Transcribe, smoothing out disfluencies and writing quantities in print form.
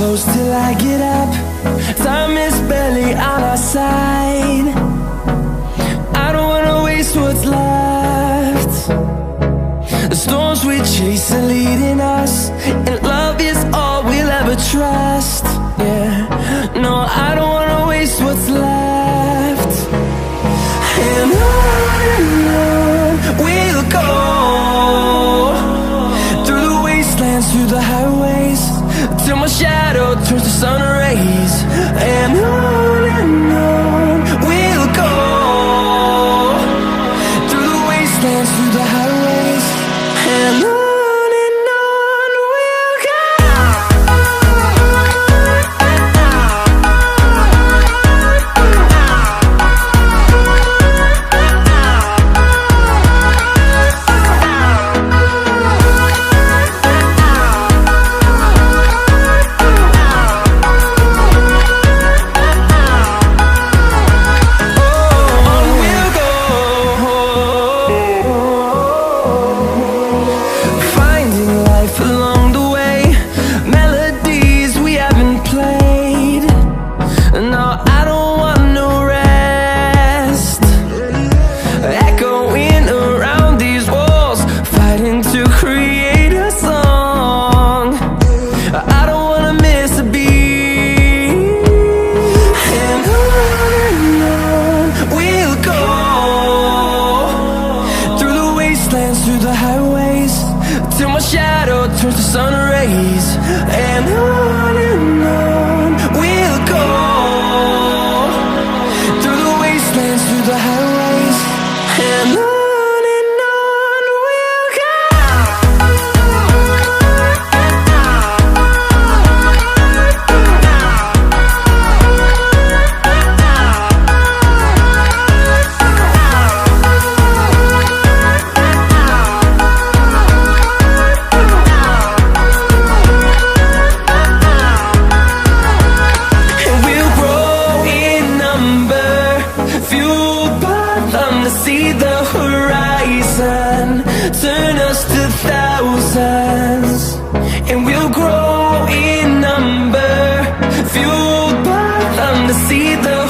close till I get up. Time is barely on our side. I don't wanna waste what's left. The storms we chase are leading us, and love is all we'll ever trust. Yeah, no, I don't wanna waste what's left. And on we'll go, through the wastelands, through the highways, till my shadow turns to sun rays. And on we'll go, through the wastelands, through the highways, and on we'll go. Through the highways, till my shadow turns to sun rays. And on we'll go, through the wastelands, through the highways, and on we'll go. See the horizon, turn us to thousands, and we'll grow in number, fueled by them to see the